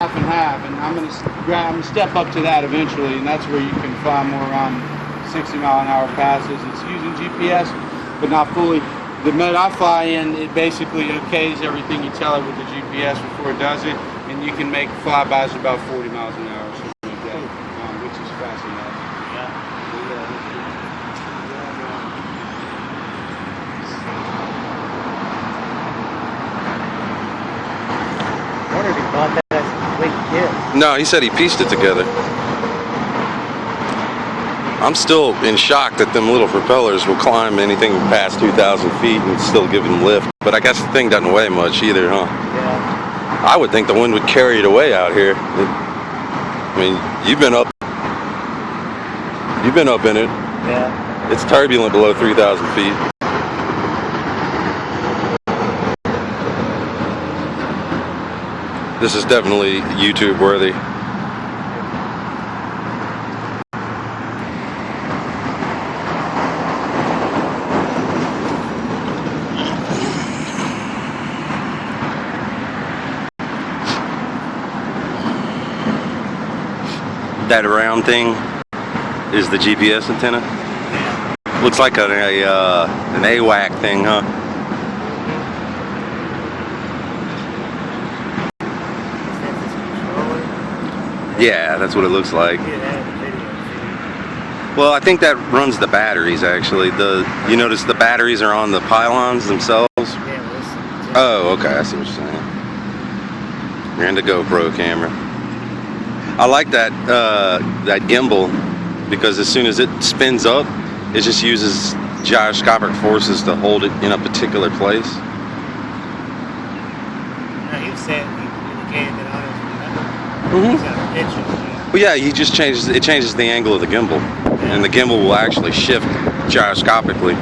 half and half, and I'm gonna step up to that eventually, and that's where you can fly more around 60-mile-an-hour passes. It's using GPS, but not fully. The mode I fly in, it basically okays everything you tell it with the GPS before it does it, and you can make flybys about 40 miles an hour, something like that, which is fast enough. I wonder if he bought that as a complete kit. No, he said he pieced it together. I'm still in shock that them little propellers will climb anything past 2,000 feet and still give them lift. But I guess the thing doesn't weigh much either, huh? Yeah. I would think the wind would carry it away out here. I mean, you've been up in it. Yeah. It's turbulent below 3,000 feet. This is definitely YouTube worthy. That round thing is the GPS antenna. Looks like an AWAC thing, huh? Yeah, that's what it looks like. Well, I think that runs the batteries actually. You notice the batteries are on the pylons themselves? Oh, okay, I see what you're saying. You're in the GoPro camera. I like that that gimbal because as soon as it spins up, it just uses gyroscopic forces to hold it in a particular place. You said you indicated that on his Well, yeah, he just changes the angle of the gimbal, and the gimbal will actually shift gyroscopically.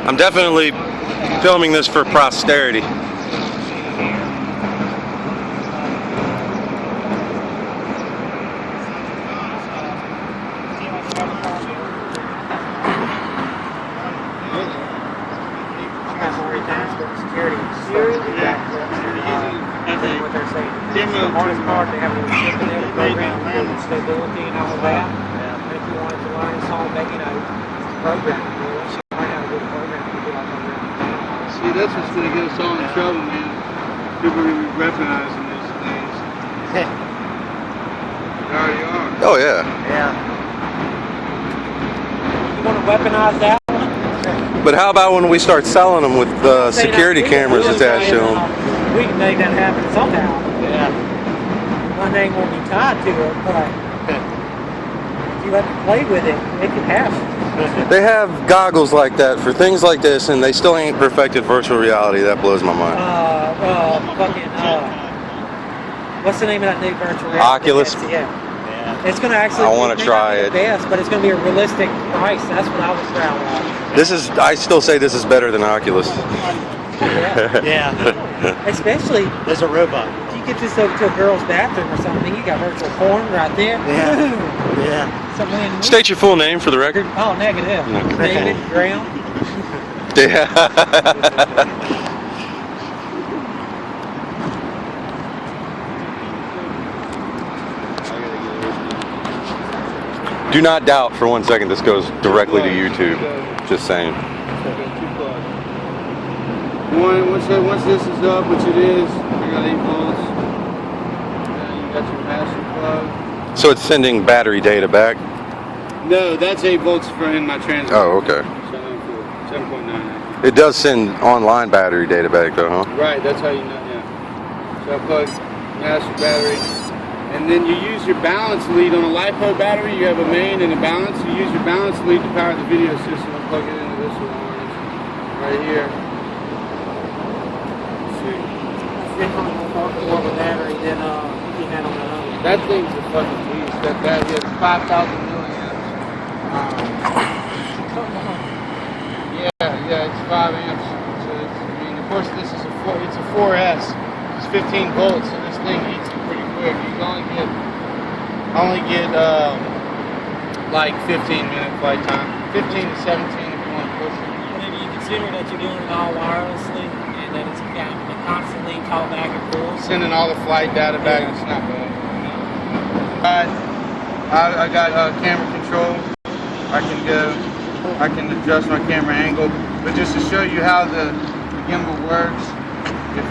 I'm definitely filming this for posterity. What they're saying. The hardest part, they have to shift in every program for stability and all of that. And if you wanted to learn a song, programming. See, that's what's going to get us all in trouble, man. People are going to be weaponizing these things. They already are. Oh, yeah. Yeah. You want to weaponize that one? But how about when we start selling them with security cameras attached to them? We can make that happen somehow. Yeah. One thing won't be tied to it, but if you let me play with it, it can happen. They have goggles like that for things like this, and they still ain't perfected virtual reality. That blows my mind. What's the name of that new virtual reality? Oculus? Yeah. It's going to actually. I want to try it. Best, but it's going to be a realistic price. That's what I was proud of. This is. I still say this is better than Oculus. Yeah. Especially. There's a robot. If you get this over to a girl's bathroom or something, you got virtual porn right there. Yeah. Yeah. State your full name for the record. Oh, negative. David Graham. Yeah. Do not doubt for 1 second this goes directly to YouTube. Just saying. Once this is up, which it is, you got 8 volts. You got your master plug. So it's sending battery data back? No, that's 8 volts for in my transmitter. Oh, okay. 7.9. It does send online battery data back though, huh? Right, that's how you know, yeah. So I plug master battery, and then you use your balance lead on a LiPo battery. You have a main and a balance. You use your balance lead to power the video system and plug it into this one right here. Let's see. More of a battery than you had on the other. That thing's a fucking beast. That is 5,000 milliamps. Yeah, it's 5 amps. So it's, I mean, of course, this is it's a 4S. It's 15 volts, so this thing eats it pretty quick. You can only get I only get like 15-minute flight time, 15 to 17 if you want to push it. And then you consider that you're doing it all wirelessly and that it's got a constantly call back and forth. Sending all the flight data back, it's not bad. I got camera controls. I can adjust my camera angle, but just to show you how the gimbal works, if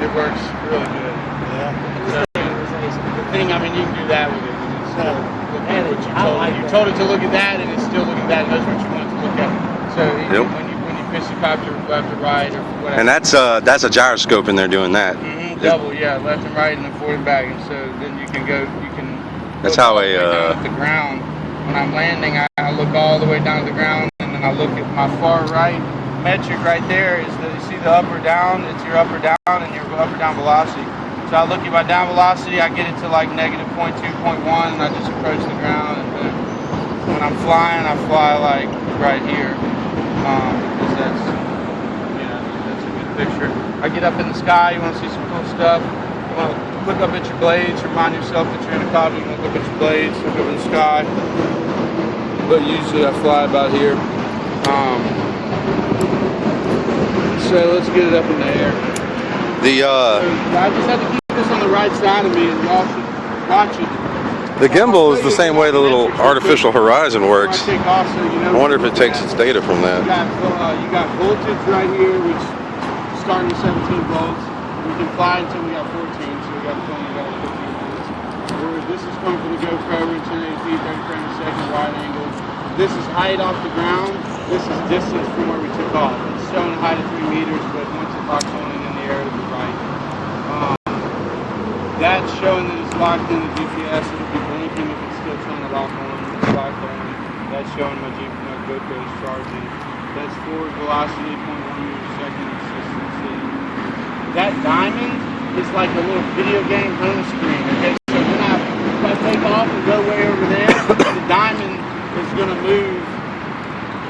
it works really good. Yeah. The thing, I mean, you can do that with it. It's still looking at what you I told like it. You that. told it to look at that, and it's still looking at that. It knows what you want it to look at. So Yep. when you pitch the copter left or right or whatever. And that's a gyroscope in there doing that. Double, yeah, left and right, and then forward and back, and so then you can go. That's look how all the way a, down at the ground. When I'm landing, I look all the way down to the ground, and then I look at my far right metric right there. You see the up or down? It's your up or down and your up or down velocity. So I look at my down velocity, I get it to like -0.2, 0.1, and I just approach the ground. And then when I'm flying, I fly like right here, because that's a good picture. I get up in the sky. You want to see some cool stuff? You want to look up at your blades, remind yourself that you're in a copter. You want to look at your blades, look up in the sky. But usually I fly about here. So let's get it up in the air. I just had to keep this on the right side of me, and y'all should watch it. The gimbal is the same way the little artificial horizon works. I I wonder if it takes its data from that. You got voltage right here, which is starting at 17 volts. We can fly until we got 14, so we got 15 minutes. This is coming from the GoPro, reaching 1080p, 30 frames a second, wide angle. This is height off the ground. This is distance from where we took off. It's showing a height of 3 meters, but once it locks on and in the air, it'll be right. That's showing that it's locked in the GPS. It'll be blinking if it's still trying to lock on. It's locked on. That's showing my GoPro is charging. That's forward velocity, 0.1 meters a second. Consistency. That diamond is like a little video game home screen. Okay, so if I take off and go way over there, the diamond is going to move.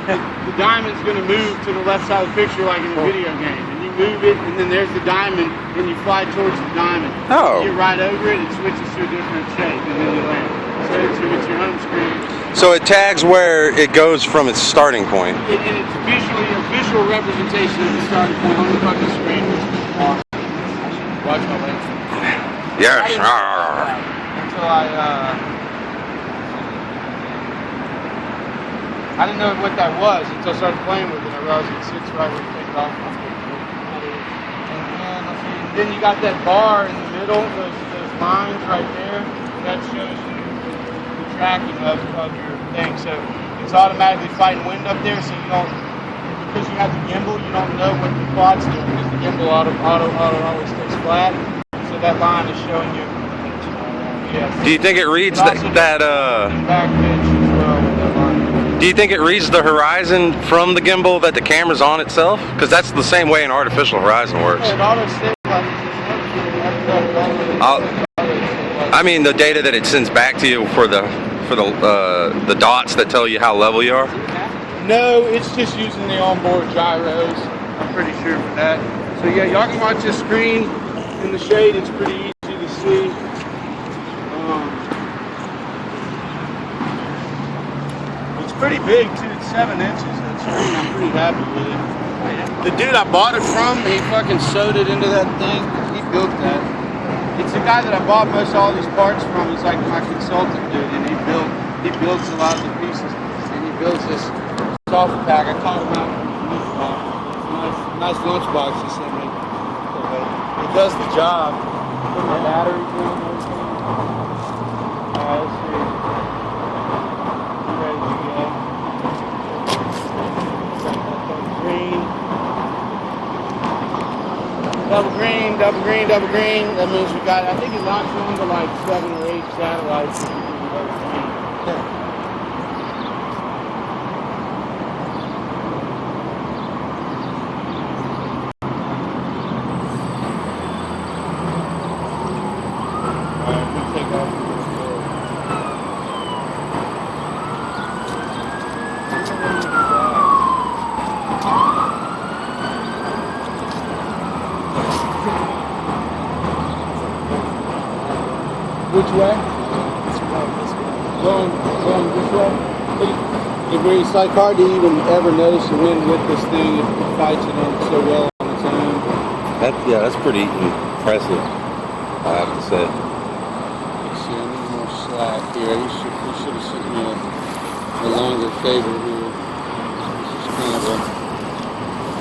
The diamond's going to move to the left side of the picture like in a video game. And you move it, and then there's the diamond, and you fly towards the diamond. Oh. You get right over it, it switches to a different shape, and then you land. So it's your home screen. So it tags where it goes from its starting point. And it's visually a visual representation of the starting point on the fucking screen, which is awesome. Watch my legs. Yes. Until I didn't know what that was until I started playing with it. I realized it sits right where you take it off. And then you got that bar in the middle, those lines right there. That shows you the tracking of your thing. So it's automatically fighting wind up there, so you don't, because you have the gimbal, you don't know what the quad's doing because the gimbal auto always stays flat. So that line is showing you. Yes. Do you think it reads Back pitch as well with that line. Do you think it reads the horizon from the gimbal that the camera's on itself? Because that's the same way an artificial horizon works. It auto stabilizes. I mean, the data that it sends back to you for the dots that tell you how level you are. No, it's just using the onboard gyros. I'm pretty sure for that. So yeah, y'all can watch this screen in the shade. It's pretty easy to see. It's pretty big too. It's 7 inches. That screen. I'm pretty happy with it. The dude I bought it from, he fucking sewed it into that thing. He built that. It's the guy that I bought most all these parts from. He's like my consultant dude, and he builds a lot of the pieces, and he builds this software pack. I caught him out. Nice lunchbox he sent me. It does the job. Put my batteries in and everything. Alright, let's see. Ready to go. Green. Double green, double green, double green. That means we got, I think it locks on to like 7 or 8 satellites. Alright, we take off from this floor. Which way? Going this way. It's like hard to even ever notice the wind with this thing. It fights it on so well on its own. That's pretty impressive, I have to say. Let's see, I need more slack here. You should have sent me a longer favor here. This is kind of a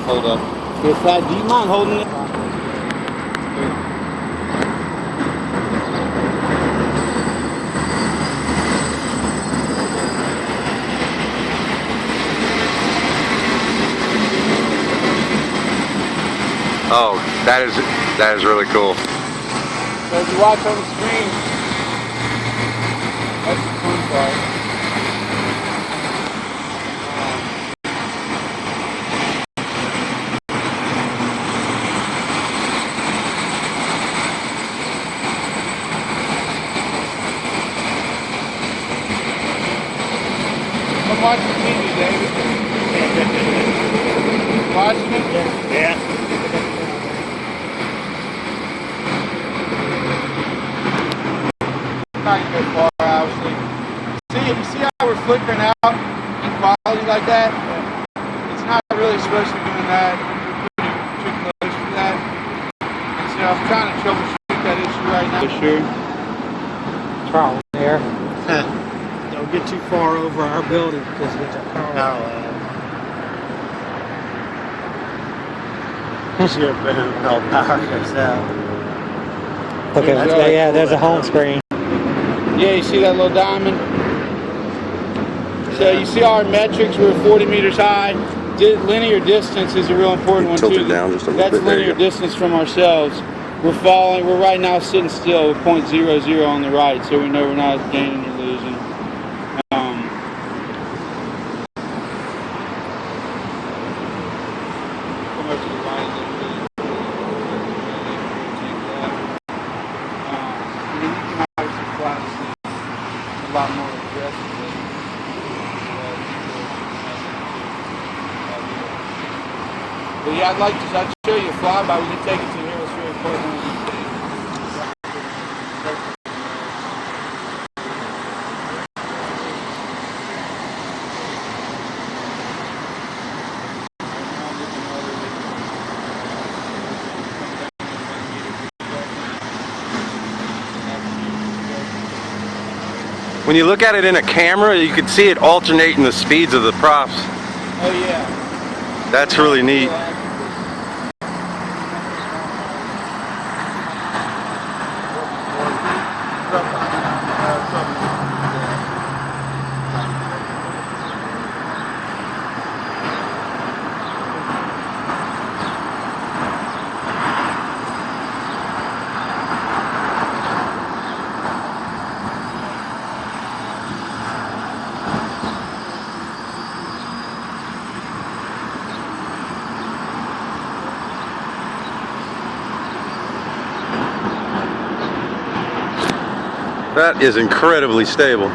hold up. Here, Flat, do you mind holding it? Oh, that is really cool. So if you watch on the screen, that's the fun part. Come watch the TV, David. Watching it? Yeah. Not gonna go far, obviously. See how we're flickering out in quality like that? It's not really supposed to be doing that. We're too close to that. And so I'm trying to troubleshoot that issue right now. Sure. Trial there. Don't get too far over our building Just get your car. No. Your boom help power goes out. Okay, yeah, there's a home screen. Yeah, you see that little diamond? So you see our metrics, we're 40 meters high. Linear distance is a real important one Tilt too. it down just a little That's bit. There you linear go. distance from ourselves. We're falling, we're right now sitting still with 0.00 on the right, so we know we're not gaining or losing. Come up to the right a little bit. Take that. And then you can obviously flatten this thing a lot more aggressively. But yeah, I'd show you a flyby. We can take it to here. It's really important. When you look at it in a camera, you can see it alternating the speeds of the props. Oh yeah. That's really neat. That is incredibly stable.